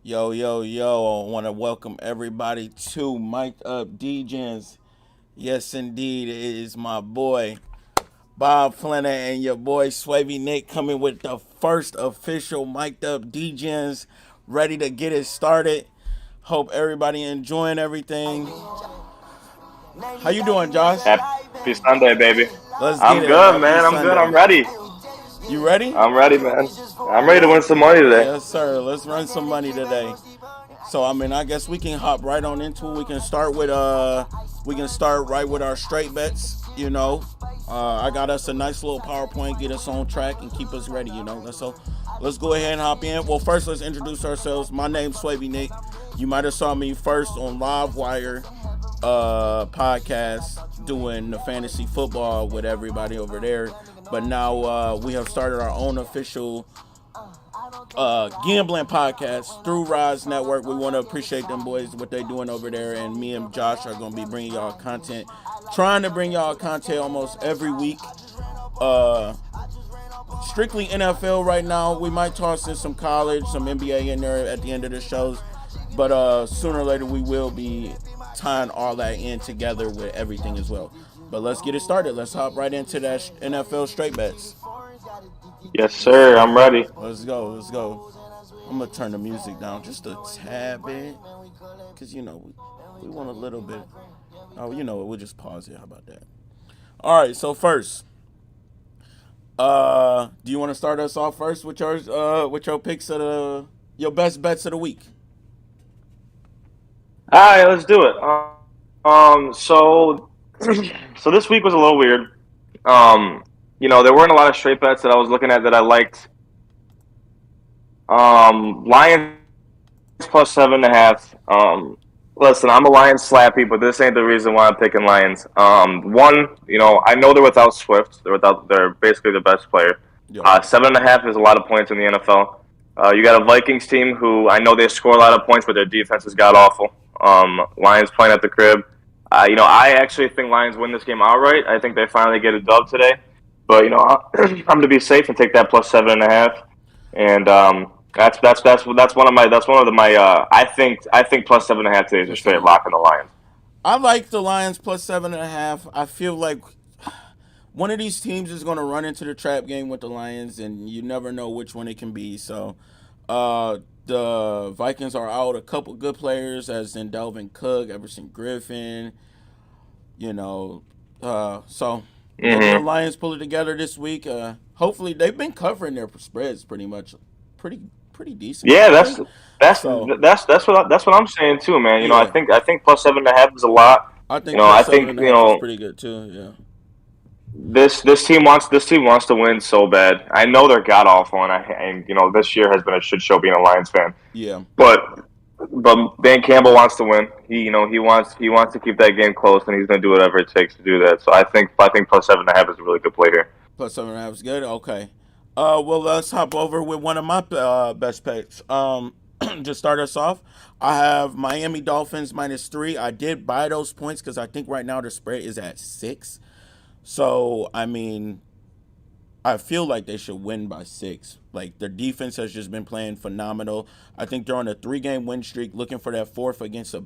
Yo, yo, yo, I want to welcome everybody to Up Degens. Yes, indeed, it is my boy, Bob Flanner, and your boy, Swavy Nick, coming with the first official Mic'd Up Degens, ready to get it started. Hope everybody enjoying everything. How you doing, Josh? Happy Sunday, baby. Let's get I'm it. good, Happy man. I'm good. Sunday. I'm ready. You ready? I'm ready, man. I'm ready to Let's, win some money today. yes, sir. Let's run some money today. So I guess we can hop right on into it. We can start right with our straight bets. I got us a nice little PowerPoint, get us on track and keep us ready. So let's go ahead and hop in. Well, first let's introduce ourselves. My name's Swavy Nick. You might have saw me first on Live Wire podcast doing the fantasy football with everybody over there. But now we have started our own official gambling podcast through Rise Network. We want to appreciate them boys, what they doing over there, and me and Josh are going to be bringing y'all content, trying to bring y'all content almost every week. Uh, Strictly NFL right now. We might toss in some college, some NBA in there at the end of the shows, but sooner or later we will be tying all that in together with everything as well. But let's get it started. Let's hop right into that NFL straight bets. Yes, Let's sir. I'm go. ready. Let's go. Let's go. I'm gonna turn the music down just a tad bit, cause we want a little bit. Oh, you know what? We'll just pause it. How about that? All right. So first, do you want to start us off first with your picks of your best bets of the week? All right, let's do it. So, so this week was a little weird. There weren't a lot of straight bets that I was looking at that I liked. Lions plus 7.5. Listen, I'm a Lions slappy, but this ain't the reason why I'm picking Lions. One, I know they're without Swift. They're basically the best player. Yep. 7.5 is a lot of points in the NFL. You got a Vikings team who I know they score a lot of points, but their defense is god awful. Lions playing at the crib. I actually think Lions win this game outright. I think they finally get a dub today. But I'm going to be safe and take that plus 7.5. And that's one of my I think plus 7.5 today is a Plus straight 7.5. lock in the Lions. I like the Lions plus 7.5. I feel like one of these teams is going to run into the trap game with the Lions, and you never know which one it can be. So, the Vikings are out a couple good players, as in Delvin Cook, Everson Griffin. You know, so maybe the Hmm. Lions pull it together this week. Hopefully, they've been covering their spreads pretty much, pretty pretty decent Yeah, lately. that's So that's what I'm saying too, man. I yeah, think plus 7.5 is a lot. I think plus I seven think and a half is pretty good too. Yeah, this team wants to win so bad. I know they're god awful, and this year has been a shit show being a Lions fan. yeah, But Dan Campbell wants to win. He wants to keep that game close, and he's going to do whatever it takes to do that. So I think plus 7.5 is a really good play here. plus 7.5 is good. Okay. Well, let's hop over with one of my best picks. To start us off, I have Miami Dolphins -3. I did buy those points because I think right now the spread is at 6. So I feel like they should win by 6. Like their defense has just been playing phenomenal. I think they're on a 3-game win streak, looking for that fourth against a,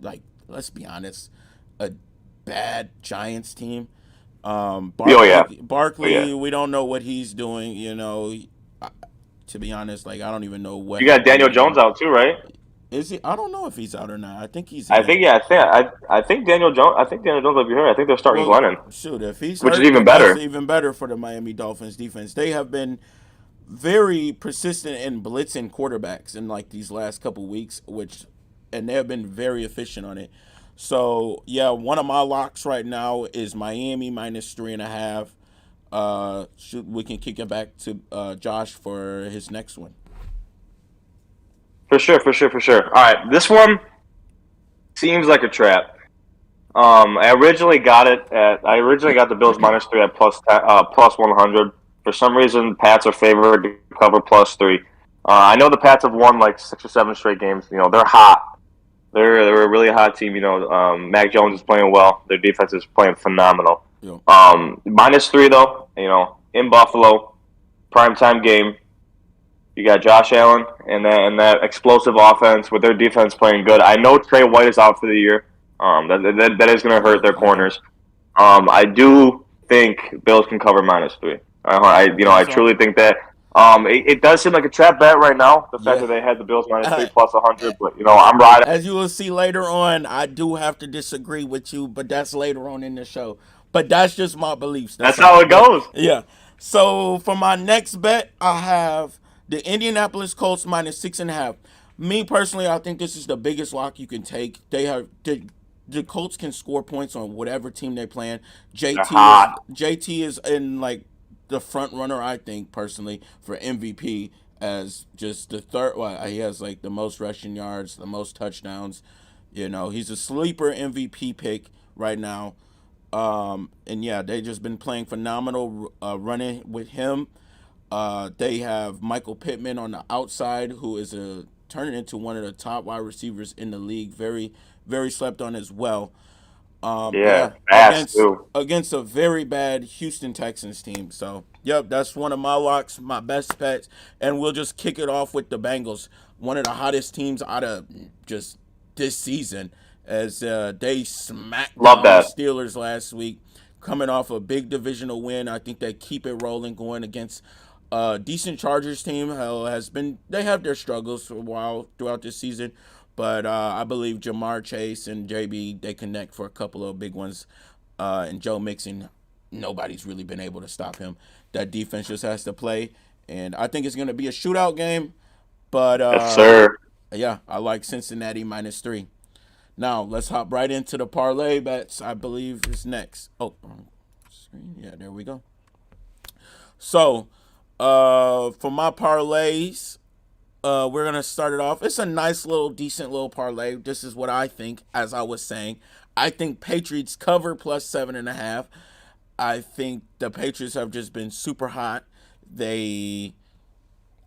like, let's be honest, a bad Giants team. Oh yeah, oh yeah. Barkley, we don't know what he's doing. To be honest, like I don't even know what You got happened Daniel with Jones him. out too, right? Is he? I don't know if he's out or not. I think he's I in. think yeah. I think Daniel Jones. I think Daniel Jones might be hurt. I think they're starting Well, Glennon, shoot, if he's which is hurt, even then that's better. even better for the Miami Dolphins defense. They have been very persistent in blitzing quarterbacks in like these last couple weeks, and they have been very efficient on it. So yeah, one of my locks right now is Miami -3.5. We can kick it back to Josh for his next one. For sure, for sure, for sure. All right, this one seems like a trap. I originally got the Bills -3 at plus 100. For some reason, Pats are favored to cover +3. I know the Pats have won like 6 or 7 straight games. They're hot. They're a really hot team. Mac Jones is playing well. Their defense is playing phenomenal. Yo, -3 though. In Buffalo, primetime game. You got Josh Allen and that explosive offense with their defense playing good. I know Trey White is out for the year. That is going to hurt their Yeah. corners. I do think Bills can cover -3. I That's all. truly think that. It does seem like a trap bet right now. The fact Yeah. that they had the Bills -3 Uh, plus 100, but I'm riding. as you will see later on, I do have to disagree with you, but that's later on in the show. But that's just my beliefs. That's That's all. how it But goes. yeah. So for my next bet, I have the Indianapolis Colts -6.5. Me personally, I think this is the biggest lock you can take. The Colts can score points on whatever team they playing. They're JT is hot. JT is in like the front runner, I think personally, for MVP as just the third. Well, he has like the most rushing yards, the most touchdowns. He's a sleeper MVP pick right now. And yeah, they just been playing phenomenal running with him. They have Michael Pittman on the outside, who is turning into one of the top wide receivers in the league. Very, very slept on as well. Yeah, Yeah, fast too. against a very bad Houston Texans team. So, yep, that's one of my locks, my best bets, and we'll just kick it off with the Bengals, one of the hottest teams out of just this season, as they smacked Love down the that. Steelers last week, coming off a big divisional win. I think they keep it rolling, going against decent Chargers team. They have their struggles for a while throughout this season, but I believe Jamar Chase and JB, they connect for a couple of big ones. And Joe Mixon, nobody's really been able to stop him. That defense just has to play, and I think it's going to be a shootout game. But Yes, sir. yeah, I like Cincinnati -3. Now let's hop right into the parlay bets. I believe is next. Oh, screen. Yeah, there we go. So, for my parlays, we're gonna start it off. It's a nice little, decent little parlay. This is what I think. As I was saying, I think Patriots cover +7.5. I think the Patriots have just been super hot. I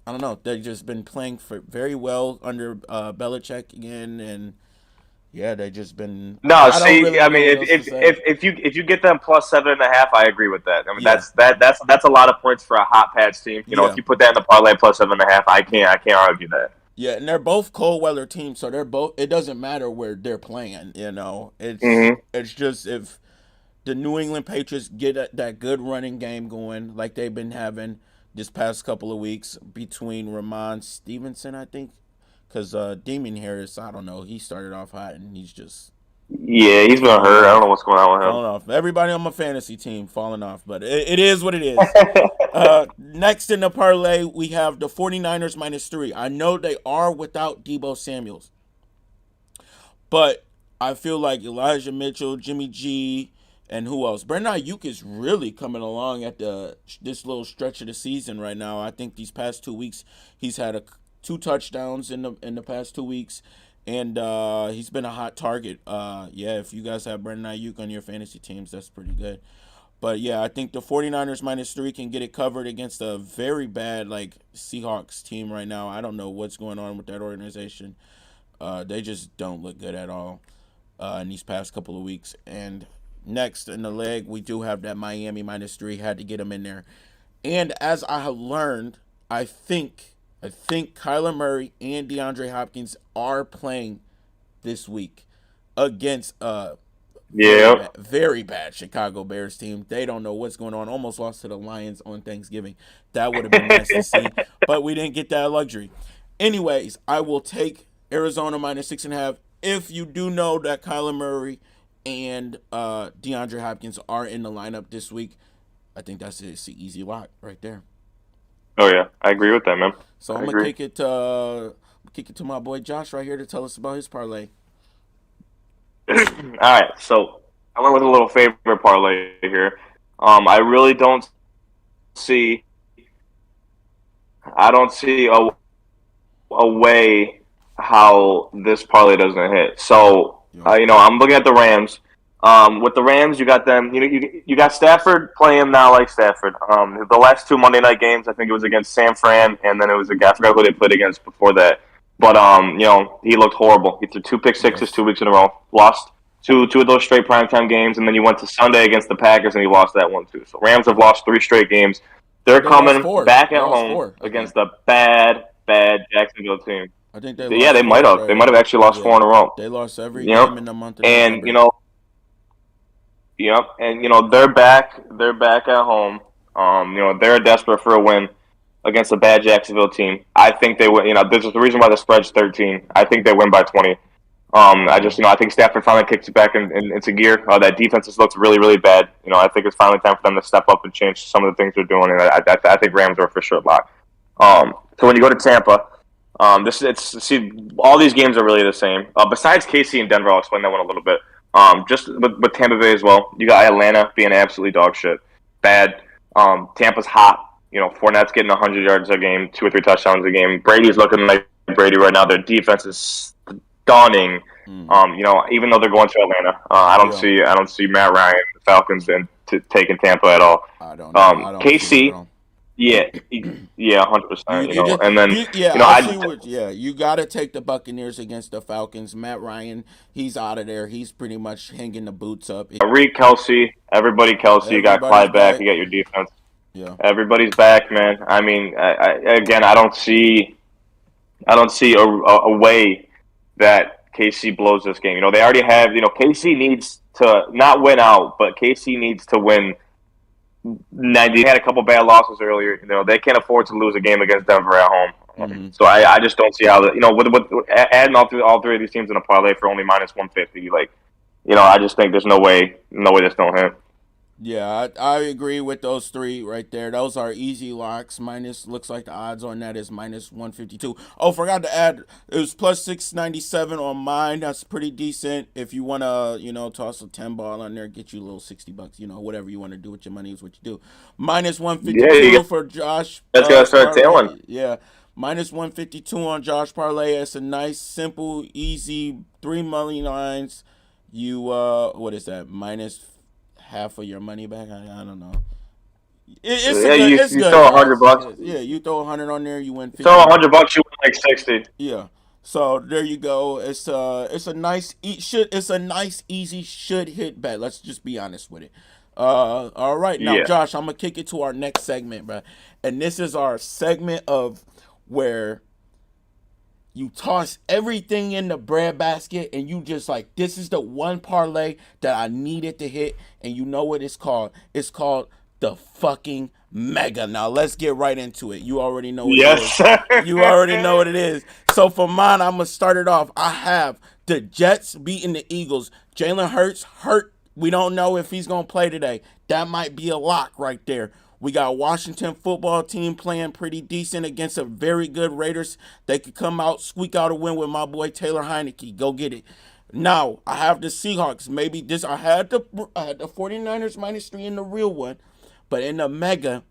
don't know, they've just been playing very well under Belichick again, and yeah, they just been. No, I don't see, really I know mean, what if else to if say. if, if you get them +7.5, I agree with that. I mean, Yeah, that's a lot of points for a hot Pats team. If yeah. you put that in the parlay +7.5, I can't argue that. Yeah, and they're both cold weather teams, so they're both. It doesn't matter where they're playing. Hmm. It's just if the New England Patriots get that good running game going, like they've been having this past couple of weeks between Ramon Stevenson, I think, because Demon Harris, I don't know, he started off hot and he's just Yeah, he's been falling hurt. I don't know off, what's going on falling off. Everybody on my fantasy team falling off, but it is what it is. with him. Next in the parlay, we have the 49ers -3. I know they are without Debo Samuels, but I feel like Elijah Mitchell, Jimmy G, and who else? Brandon Ayuk is really coming along at this little stretch of the season right now. I think these past 2 weeks he's had two touchdowns in the past 2 weeks, and he's been a hot target. Yeah, if you guys have Brandon Ayuk on your fantasy teams, that's pretty good. But yeah, I think the 49ers -3 can get it covered against a very bad like Seahawks team right now. I don't know what's going on with that organization. They just don't look good at all in these past couple of weeks. And next in the leg, we do have that Miami -3. Had to get them in there. And as I have learned, I think Kyler Murray and DeAndre Hopkins are playing this week against Yeah. very bad Chicago Bears team. They don't know what's going on. Almost lost to the Lions on Thanksgiving. That would have been nice to see, but we didn't get that luxury. Anyways, I will take Arizona -6.5. If you do know that Kyler Murray and DeAndre Hopkins are in the lineup this week, I think that's an easy lock right there. Oh yeah, I agree with that, man. So I I'm gonna agree. kick it to my boy Josh right here to tell us about his parlay. All right, so I went with a little favorite parlay here. I really don't see. I don't see a way how this parlay doesn't hit. So Yeah. I'm looking at the Rams. With the Rams, you got them. You got Stafford playing now like Stafford. The last two Monday night games, I think it was against San Fran, and then it was I forgot who they played against before that. But he looked horrible. He threw two pick sixes Yes. 2 weeks in a row. Lost two of those straight primetime games, and then you went to Sunday against the Packers, and he lost that one too. So Rams have lost 3 straight games. They're They lost coming four. back They at lost home four again. against a bad Jacksonville team. I think they Yeah, lost they four might have. They straight. might have actually lost Yeah, four in a row. they lost every You know, game in the month of and November. they're back. They're back at home. They're desperate for a win against a bad Jacksonville team. I think they win. This is the reason why the spread's 13. I think they win by 20. I think Stafford finally kicks it back into gear. That defense has looked really, really bad. I think it's finally time for them to step up and change some of the things they're doing. And I think Rams are for sure locked. So when you go to Tampa, all these games are really the same. Besides KC and Denver, I'll explain that one a little bit. Just with Tampa Bay as well, you got Atlanta being absolutely dog shit, bad. Tampa's hot. Fournette's getting 100 yards a game, 2 or 3 touchdowns a game. Brady's looking like Brady right now. Their defense is stunning. Even though they're going to Atlanta, I don't see Matt Ryan, the Falcons, taking Tampa at all. I don't know. I don't see that at KC, all. yeah, 100%. And then I see what. Yeah, you got to take the Buccaneers against the Falcons. Matt Ryan, he's out of there. He's pretty much hanging the boots up. Reed Kelsey, everybody Kelsey. You got Everybody's Clyde back. back. You got your defense. Yeah. Everybody's back, man. I mean, again, I don't see a way that KC blows this game. They already have. KC needs to not win out, but KC needs to win. They had a couple bad losses earlier. They can't afford to lose a game against Denver at home. Mm-hmm. So I just don't see how with adding all three of these teams in a parlay for only minus 150. I just think there's no way this don't hit. Yeah, I agree with those three right there. Those are easy locks. Looks like the odds on that is minus 152. Oh, forgot to add, it was plus 697 on mine. That's pretty decent. If you want to, toss a 10 ball on there, get you a little $60. Whatever you want to do with your money is what you do. Minus 152 for Josh. That's gonna start tailing. Yeah, minus 152 on Josh Parlay. It's a nice, simple, easy 3 money lines. You what is that? Minus half of your money back. I don't know. It's you good. throw $100. Yeah, you throw 100 on there, you win 50. Throw $100, you win like 60. Yeah. So there you go. It's a nice easy should hit bet. Let's just be honest with it. All right, now Yeah. Josh, I'm gonna kick it to our next segment, bro. And this is our segment of where you toss everything in the bread basket and you just like, this is the one parlay that I needed to hit. And you know what it's called? It's called the fucking mega. Now let's get right into it. You already know what it is. Sir. You already know what it is. So for mine, I'm going to start it off. I have the Jets beating the Eagles. Jalen Hurts hurt. We don't know if he's going to play today. That might be a lock right there. We got Washington football team playing pretty decent against a very good Raiders. They could come out, squeak out a win with my boy Taylor Heineke. Go get it. Now, I have the Seahawks. Maybe this, I had the 49ers minus 3 in the real one. But in the mega,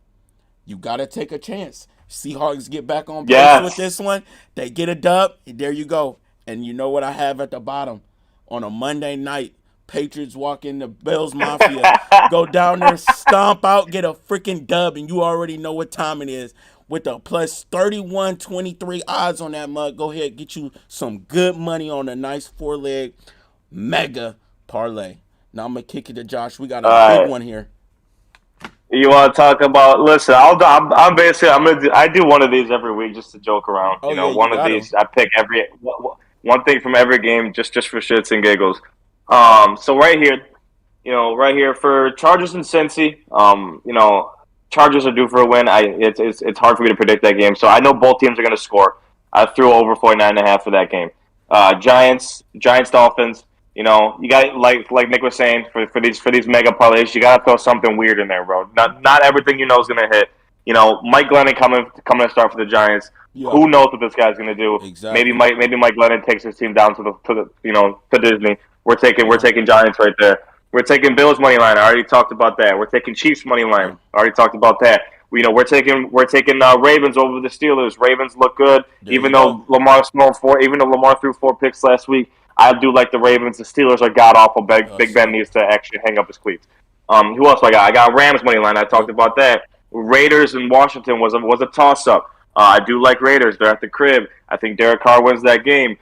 you got to take a chance. Seahawks get back on pace with this one. They get a dub. There you go. And you know what I have at the bottom? On a Monday night, Patriots walk in the Bills Mafia. Go down there, stomp out, get a freaking dub, and you already know what time it is. With the plus 31-23 odds on that mug, go ahead, get you some good money on a nice 4-leg mega parlay. Now I'm going to kick it to Josh. We got a big one here. You want to talk about? Listen, I do one of these every week just to joke around. One of these I pick every one thing from every game just for shits and giggles. So right here for Chargers and Cincy, Chargers are due for a win. It's hard for me to predict that game, so I know both teams are going to score. I threw over 49.5 for that game. Giants, Dolphins. You got like Nick was saying for these mega parlays, you got to throw something weird in there, bro. Not everything is going to hit. Mike Glennon coming to start for the Giants. Yeah. Who knows what this guy's going to do? Exactly. Maybe Mike Glennon takes his team down to Disney. We're taking Giants right there. We're taking Bills money line. I already talked about that. We're taking Chiefs money line. I already talked about that. We're taking Ravens over the Steelers. Ravens look good, even though Lamar threw 4 picks last week. I do like the Ravens. The Steelers are god awful. Big Ben needs to actually hang up his cleats. Who else I got? I got Rams money line. I talked about that. Raiders and Washington was a toss up. I do like Raiders. They're at the crib. I think Derek Carr wins that game.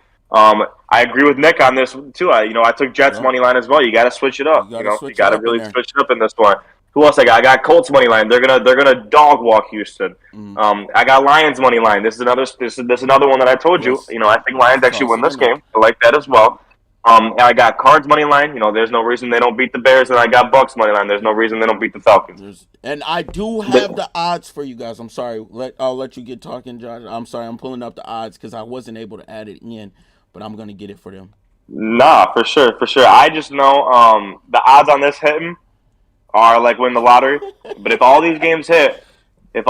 I agree with Nick on this too. I took Jets money line as well. You got to switch it up. You got to really switch it up in this one. Who else I got? I got Colts money line. They're gonna dog walk Houston. Mm. I got Lions money line. This is another one that I told you. Yes. I think Lions Let's actually toss win it this in there. game. I like that as well. And I got Cards money line. There's no reason they don't beat the Bears. And I got Bucks money line. There's no reason they don't beat the Falcons. And I do have But, the odds for you guys. I'm sorry. I'll let you get talking, Josh. I'm sorry. I'm pulling up the odds because I wasn't able to add it in, but I'm gonna get it for them. nah, for sure, for sure. I just know the odds on this hitting are like win the lottery. But if all these games hit, it's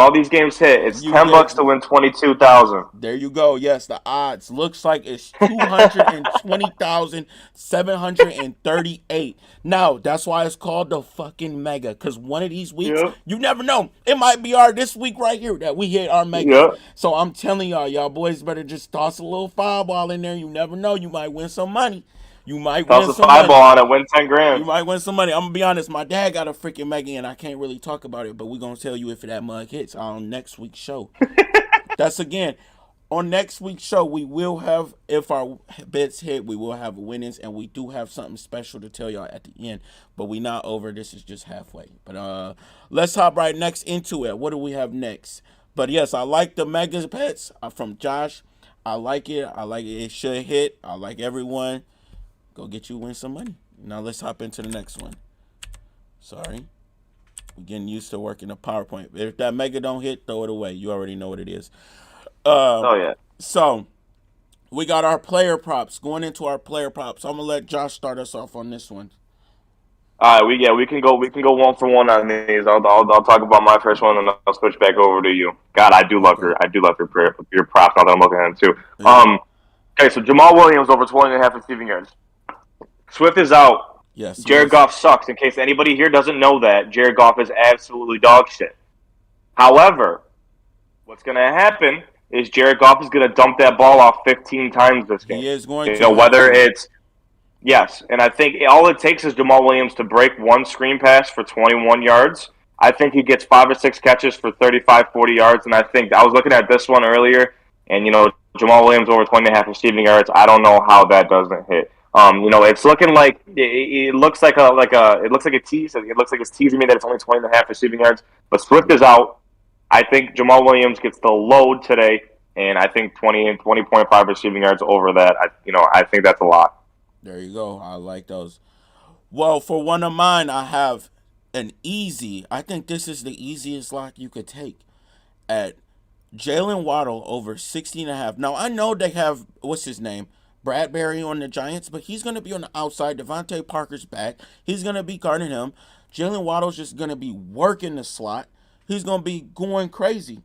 You $10 get to win 22,000. there. You go. Yes, the odds looks like it's 220,738. Now that's why it's called the fucking mega. Cause one of these weeks, Yep. you never know. It might be this week right here that we hit our megas. Yep. So I'm telling y'all boys better just toss a little fireball in there. You never know. You might win some money. You might Toss win a some five money. ball on it, win 10 You grand. might win some money. I'm gonna be honest. My dad got a freaking mega, and I can't really talk about it. But we're gonna tell you if that mug hits on next week's show. That's again on next week's show. We will have, if our bets hit, we will have winnings, and we do have something special to tell y'all at the end. But we not over. This is just halfway. But let's hop right next into it. What do we have next? But yes, I like the mega bets from Josh. I like it. I like it. It should hit. I like everyone. Go get you win some money. Now let's hop into the next one. Sorry. We're getting used to working a PowerPoint. If that mega don't hit, throw it away. You already know what it is. Oh yeah. So we got our player props. Going into our player props. I'm gonna let Josh start us off on this one. All right, we can go one for one on these. I'll talk about my first one, and I'll switch back over to you. God, I do love Okay. your props. Now that I'm looking at them too. Yeah. Okay, so Jamal Williams over 20.5 receiving yards. Swift is out. Yes. Jared Goff sucks. In case anybody here doesn't know that, Jared Goff is absolutely dog shit. However, what's going to happen is Jared Goff is going to dump that ball off 15 times this game. He is going You to know, have whether to. it's yes, and I think all it takes is Jamal Williams to break one screen pass for 21 yards. I think he gets 5 or 6 catches for 35, 40 yards, and I think I was looking at this one earlier, and Jamal Williams over 20.5 receiving yards. I don't know how that doesn't hit. It's looking like it looks like a tease. It looks like it's teasing me that it's only 20.5 receiving yards. But Swift is out. I think Jamal Williams gets the load today, and I think 20.5 receiving yards over that. I think that's a lot. There you go. I like those. Well, for one of mine, I have an easy. I think this is the easiest lock you could take at Jalen Waddle over 60.5. Now, I know they have, what's his name? Bradbury on the Giants, but he's going to be on the outside. Devontae Parker's back. He's going to be guarding him. Jalen Waddle's just going to be working the slot. He's going to be going crazy.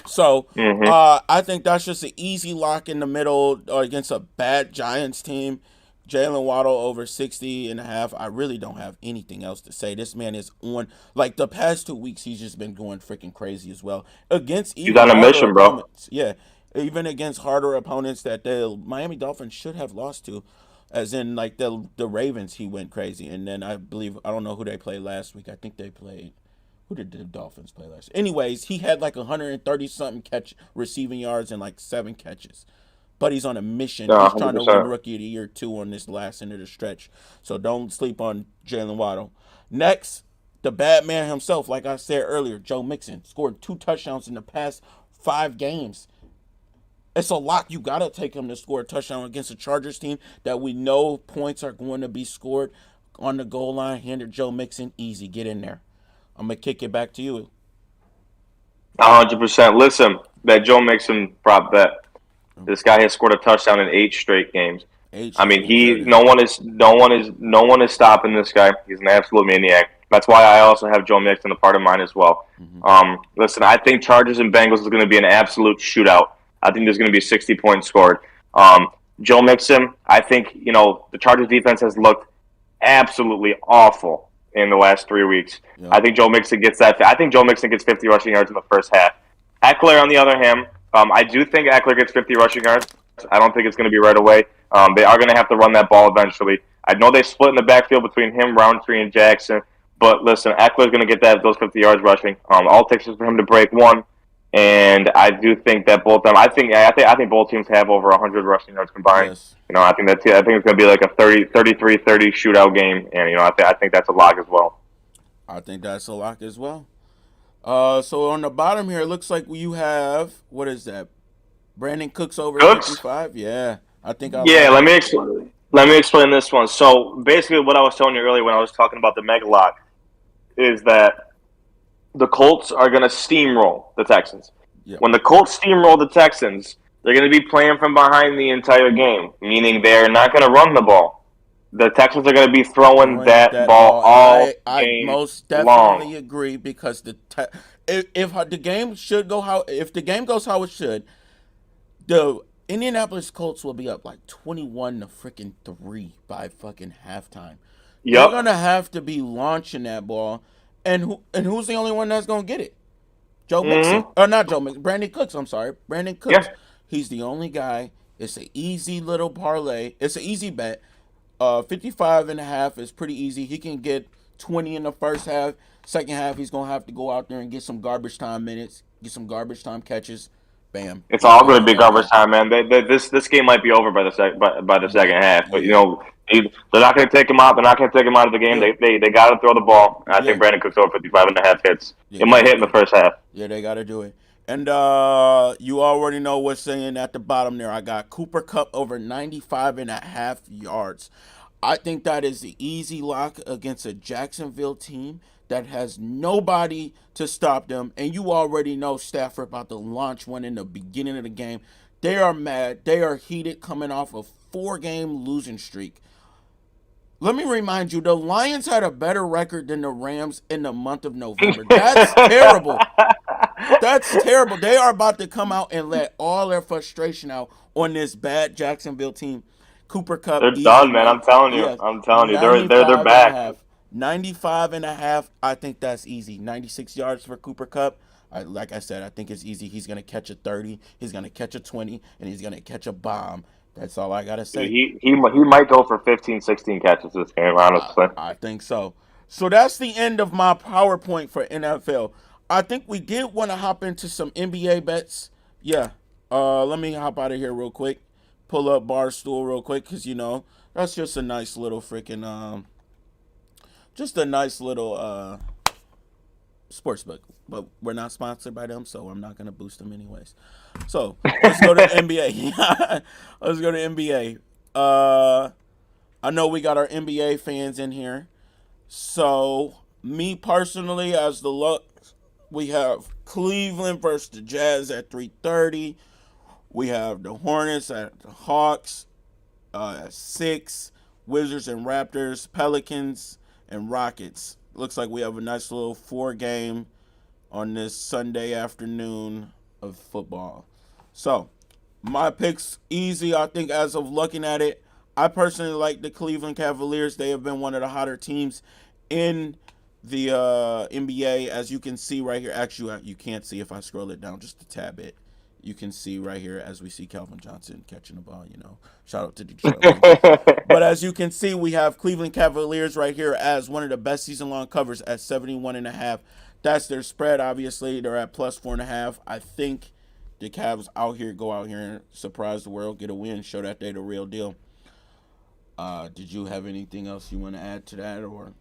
So, I think that's just an easy lock in the middle against a bad Giants team. Jalen Waddle over 60.5. I really don't have anything else to say. This man is on, like, the past 2 weeks, he's just been going freaking crazy as well. Against He's even on a harder mission, bro. opponents. Yeah, even against harder opponents that the Miami Dolphins should have lost to. As in, like, the Ravens, he went crazy. And then I don't know who they played last week. I think they played, who did the Dolphins play last? Anyways, he had like 130 something receiving yards and like 7 catches. But he's on a mission. No, He's trying to win 100%. Rookie of the Year 2 on this last end of the stretch. So don't sleep on Jalen Waddle. Next, the bad man himself, like I said earlier, Joe Mixon scored 2 touchdowns in the past 5 games. It's a lock. You got to take him to score a touchdown against a Chargers team that we know points are going to be scored on the goal line. Hand it Joe Mixon. Easy. Get in there. I'm going to kick it back to you. 100%. Listen, that Joe Mixon prop bet. This guy has scored a touchdown in 8 straight games. I mean, no one is stopping this guy. He's an absolute maniac. That's why I also have Joe Mixon a part of mine as well. Listen, I think Chargers and Bengals is going to be an absolute shootout. I think there's going to be 60 points scored. Joe Mixon, I think, the Chargers defense has looked absolutely awful in the last 3 weeks. Yeah. I think Joe Mixon gets that. I think Joe Mixon gets 50 rushing yards in the first half. Eckler, on the other hand, I do think Eckler gets 50 rushing yards. I don't think it's going to be right away. They are going to have to run that ball eventually. I know they split in the backfield between him, Roundtree, and Jackson. But listen, Eckler's going to get those 50 yards rushing. All it takes is for him to break one. And I do think that both them. I think both teams have over 100 rushing yards combined. Yes. I think it's going to be like a 33-30 shootout game, and I think that's a lock as well. I think that's a lock as well. So on the bottom here, it looks like you have what is that? Brandon Cooks over Cooks? 55. Yeah, I think I Yeah, like. let me explain this one. So basically, what I was telling you earlier when I was talking about the mega lock is that the Colts are going to steamroll the Texans. Yep. When the Colts steamroll the Texans, they're going to be playing from behind the entire game, meaning they're not going to run the ball. The Texans are going to be throwing Throwing that that ball ball, and all I game most long. definitely agree because if the game should go how if the game goes how it should, the Indianapolis Colts will be up like 21 to freaking 3 by fucking halftime. They're Yep. gonna have to be launching that ball, and who's the only one that's gonna get it? Joe Mixon, Mm-hmm. or not Joe Mixon, Brandon Cooks. I'm sorry, Brandon Cooks. Yeah. He's the only guy. It's an easy little parlay. It's an easy bet. 55 and a half is pretty easy. He can get 20 in the first half. Second half, he's gonna have to go out there and get some garbage time minutes, get some garbage time catches. Bam, It's he's all gonna going to have be that garbage game. time, man. This game might be over by the Yeah, second half, but yeah, they're not going to take him out. They're not going to take him out of the game. yeah, They got to throw the ball. And I think yeah. Brandon Cooks over 55 and a half hits. You It might gotta hit in the do. first half. Yeah, they gotta do it. And you already know what's saying at the bottom there. I got Cooper Cup over 95 and a half yards. I think that is the easy lock against a Jacksonville team that has nobody to stop them. And you already know Stafford about to launch one in the beginning of the game. They are mad. They are heated coming off a 4-game losing streak. Let me remind you, the Lions had a better record than the Rams in the month of November. That's terrible. That's terrible. They are about to come out and let all their frustration out on this bad Jacksonville team. Cooper Cup, They're easy done, man. nine. I'm telling you. Yes, I'm telling you. They're 95 and a back. half. 95 and a half. I think that's easy. 96 yards for Cooper Cup. Like I said, I think it's easy. He's going to catch a 30, he's going to catch a 20, and he's going to catch a bomb. That's all I got to Dude, say. he might go for 15, 16 catches this game, I, honestly. I think so. So that's the end of my PowerPoint for NFL. I think we did want to hop into some NBA bets. Yeah. Let me hop out of here real quick. Pull up Barstool real quick because that's just a nice little freaking just a nice little sports book. But we're not sponsored by them, so I'm not gonna boost them anyways. So let's go to NBA. Let's go to NBA. I know we got our NBA fans in here. So, me personally, as the luck, we have Cleveland versus the Jazz at 3:30. We have the Hornets at the Hawks at 6. Wizards and Raptors, Pelicans and Rockets. Looks like we have a nice little 4 game on this Sunday afternoon of football. So, my pick's easy. I think as of looking at it, I personally like the Cleveland Cavaliers. They have been one of the hotter teams in the NBA, as you can see right here. Actually, you can't see if I scroll it down just a tad bit. You can see right here as we see Calvin Johnson catching the ball. Shout out to Detroit Lions. But as you can see, we have Cleveland Cavaliers right here as one of the best season-long covers at 71 and a half. That's their spread. Obviously, they're at plus 4.5. I think the Cavs go out here and surprise the world, get a win, show that they the real deal. Did you have anything else you want to add to that, or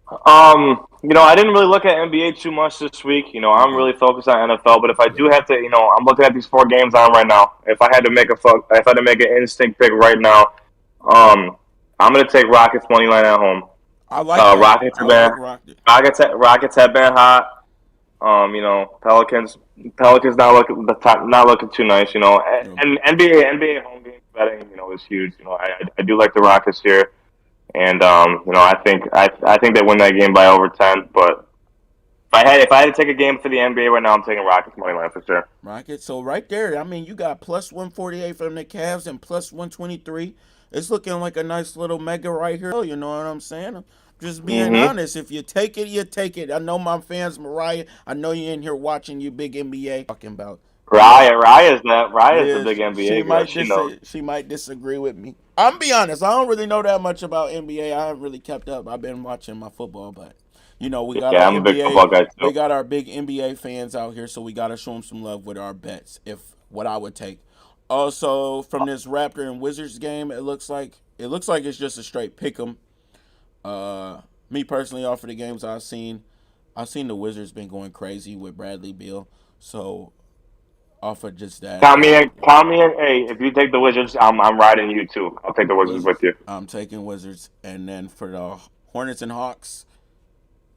I didn't really look at NBA too much this week. I'm okay, really focused on NFL. But if I do good? have to, I'm looking at these 4 games on right now. If I had to make an instinct pick right now, um, I'm gonna take Rockets money line at home. I like that. Rockets I have been like Rocket. Rockets have been hot. Pelicans not looking too nice. Yeah. And NBA home game betting, is huge. I do like the Rockets here. And I think they win that game by over 10. But if I had to take a game for the NBA right now, I'm taking Rockets money line for sure. Rocket. So right there, I mean, you got plus 148 from the Cavs and plus 123. It's looking like a nice little mega right here. You know what I'm saying? I'm just being Mm-hmm. honest. If you take it, you take it. I know my fans, Mariah. I know you in here watching you, big NBA talking about. Yeah, Raya's the yeah. big She NBA girl. might She knows. she might disagree with me. I'm be honest. I don't really know that much about NBA. I haven't really kept up. I've been watching my football, but we got our Yeah, I'm a big NBA. football guy We too. got our big NBA fans out here, so we got to show them some love with our bets. If what I would take. Also, from this Raptor and Wizards game, it looks like it's just a straight pick 'em. Me personally, off of the games I've seen the Wizards been going crazy with Bradley Beal. So off of just that, Count me in. Count me in. Hey, if you take the Wizards, I'm riding you too. I'll take the Wizards with Wizards. you. I'm taking Wizards, and then for the Hornets and Hawks,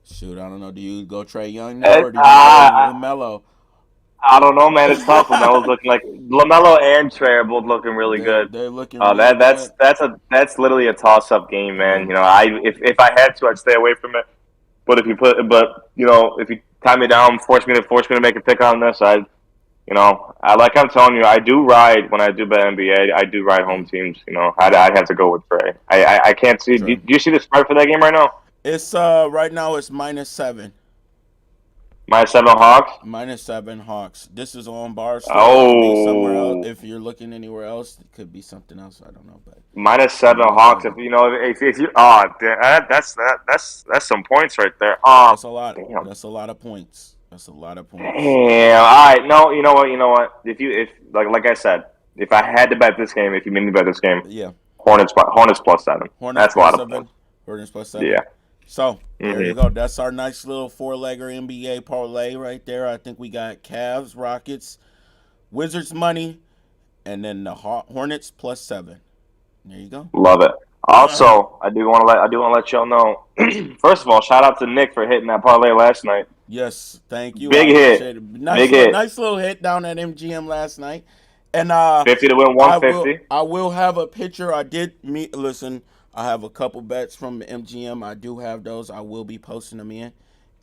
shoot, I don't know. Do you go Trey Young there, Uh, or do you go I, Lamelo? I don't know, man. It's tough. Lamelo's looking like Lamelo and Trey are both looking really they good. they're looking real That's good. that's literally a toss up game, man. Yeah, You know, if I had to, I'd stay away from it. But if you tie me down, force me to make a pick on this, I like I'm telling you, I do ride when I do bet NBA. I do ride yeah, home teams. I'd have to go with Trey. I can't see. Do Trey. you see the spread for that game right now? It's right now it's -7. -7 Hawks. -7 Hawks. This is on Barstool. It could be somewhere else. Oh, If you're looking anywhere else, it could be something else. I don't know, but -7 minus Hawks. If seven. you know, if you, that's some points right there. That's a lot. Damn. That's a lot of points. That's a lot of points. Damn. All right. No, you know what? You know what? If like I said, if I had to bet this game, if you made me bet this game, Yeah. Hornets +7. Hornets That's a lot of +7. points. Hornets +7. Yeah. So there you Hmm. go. That's our nice little four-legger NBA parlay right there. I think we got Cavs, Rockets, Wizards money, and then the Hornets +7. There you go. Love it. Also, I do want to let y'all know. First of all, shout out to Nick for hitting that parlay last night. Yes, thank you. I Big hit. appreciate it. Big hit. Nice little hit down at MGM last night. And 50 to win 150. I will have a picture. I did meet. Listen, I have a couple bets from MGM. I do have those. I will be posting them in,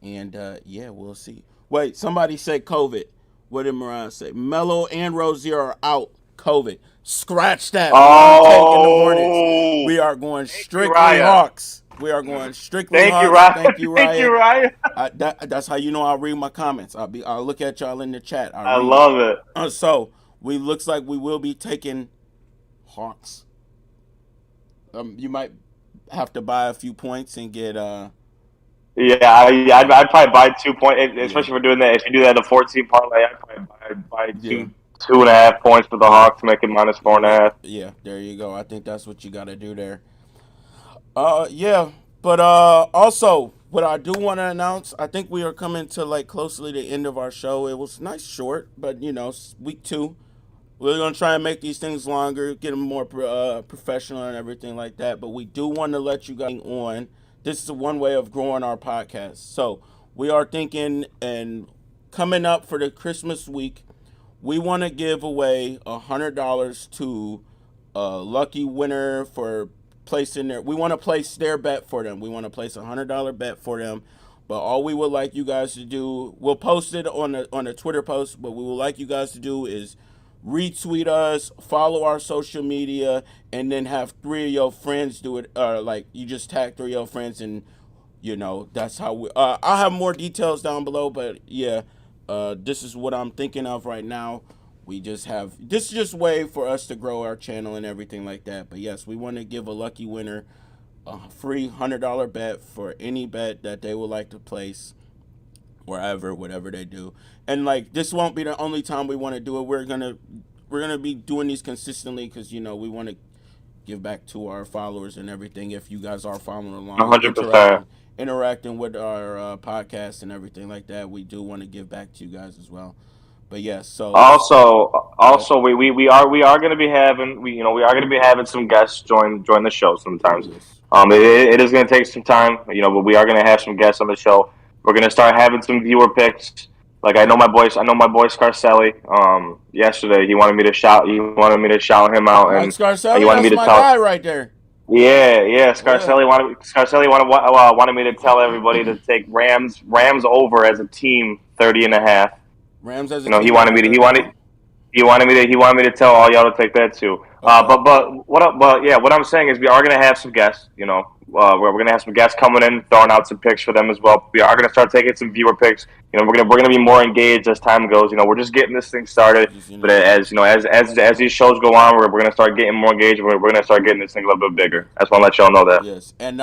and yeah, we'll see. Wait, somebody said COVID. What did Mariah say? Mello and Rozier are out. COVID. Scratch that. We aren't taking the Hornets. Oh, We are going thank you, strictly Raya. Hawks. We are going strictly Thank you, Hawks. Raya. Thank you, Thank you, Ryan. Raya. That's how you know I'll read my comments. I'll look at y'all in the chat. I I read. love it. So we looks like we will be taking Hawks. You might have to buy a few points and get Yeah, I'd probably buy 2 point, yeah, especially if we're doing that. If you do that in a 14 parlay, I'd probably buy yeah, 2.5 points for the yeah. Hawks to make it minus four and a half. Yeah, there you go. I think that's what you got to do there. Yeah, but also what I do want to announce, I think we are coming to like closely the end of our show. It was nice short, but week 2. We're gonna try and make these things longer, get them more professional and everything like that. But we do want to let you guys on. This is one way of growing our podcast. So we are thinking, and coming up for the Christmas week, we want to give away $100 to a lucky winner for placing their. We want to place their bet for them. We want to place $100 bet for them. But all we would like you guys to do, we'll post it on a Twitter post. But we would like you guys to do is retweet us, follow our social media, and then have 3 of your friends do it. Like you just tag 3 of your friends, and that's how we. I'll have more details down below, but yeah, this is what I'm thinking of right now. We just have this is just a way for us to grow our channel and everything like that. But yes, we want to give a lucky winner a free $100 bet for any bet that they would like to place wherever, whatever they do. And like this won't be the only time we want to do it. We're gonna be doing these consistently because we want to give back to our followers and everything. If you guys are following along and 100%. interacting with our podcast and everything like that, we do want to give back to you guys as well. But yes, so let's Also, go. also we are going to be having we are going to be having some guests join the show Oh sometimes. yes, It is going to take some time, but we are going to have some guests on the show. We're going to start having some viewer picks. Like I know my boy Scarcelli. Yesterday he wanted me to shout him out, Mike and he Scarcelli, wanted me that's to my tell. guy right there. Yeah. Yeah, Scarcelli wanted me to tell everybody to take Rams over as a team 30.5. Rams as a You know, team over 30. he wanted me to tell all y'all to take that too. Okay. What I'm saying is we are gonna have some guests. We're gonna have some guests coming in, throwing out some picks for them as well. We are gonna start taking some viewer picks. We're gonna be more engaged as time goes. We're just getting this thing started. Just But as these shows go on, we're gonna start getting more engaged. We're gonna start getting this thing a little bit bigger. I just want to let y'all know that. Yes, and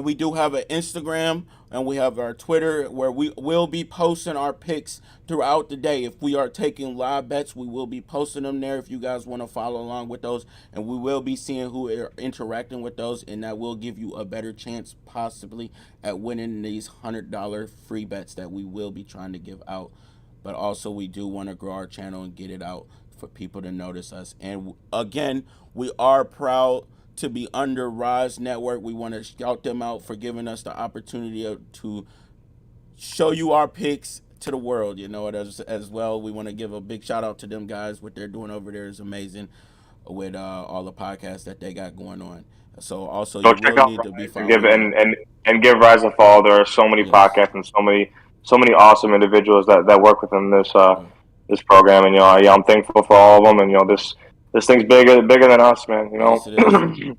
we do have an Instagram and we have our Twitter where we will be posting our picks throughout the day. If we are taking live bets, we will be posting them there. If you guys want to follow along with those, and we will be seeing who are interacting with those, and that will give you a better chance possibly at winning these $100 free bets that we will be trying to give out. But also, we do want to grow our channel and get it out for people to notice us. And again, we are proud to be under Rise Network. We want to shout them out for giving us the opportunity to show you our picks to the world, as well. We want to give a big shout out to them guys. What they're doing over there is amazing with all the podcasts that they got going on. So also, Go you check will out need to be Rise and following them. give Rise a follow. There are so many Yes. podcasts and so many awesome individuals that work within Yeah. this program. And yeah, I'm thankful for all of them. And this thing's bigger than us, man. Yes, it is.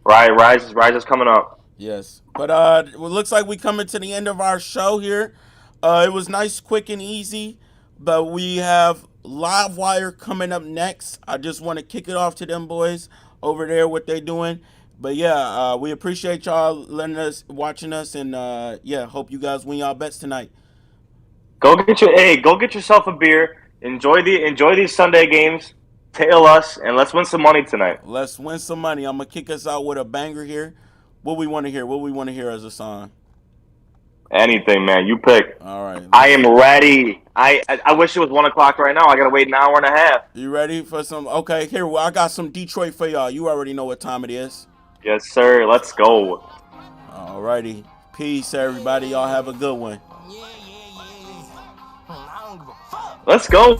Rise is coming up. Yes, but it looks like we coming to the end of our show here. It was nice, quick, and easy, but we have Live Wire coming up next. I just want to kick it off to them boys over there, what they doing. But yeah, we appreciate y'all watching us, and yeah, hope you guys win y'all bets tonight. Go get yourself a beer. Enjoy these Sunday games. Tail us and let's win some money tonight. Let's win some money. I'm gonna kick us out with a banger here. What we want to hear? What we want to hear as a song? Anything, man. You pick. All right. I am ready. I wish it was 1 o'clock right now. I gotta wait an hour and a half. You ready for some? Okay, here. Well, I got some Detroit for y'all. You already know what time it is. Yes, sir. Let's go. All righty. Peace, everybody. Y'all have a good one. Let's go.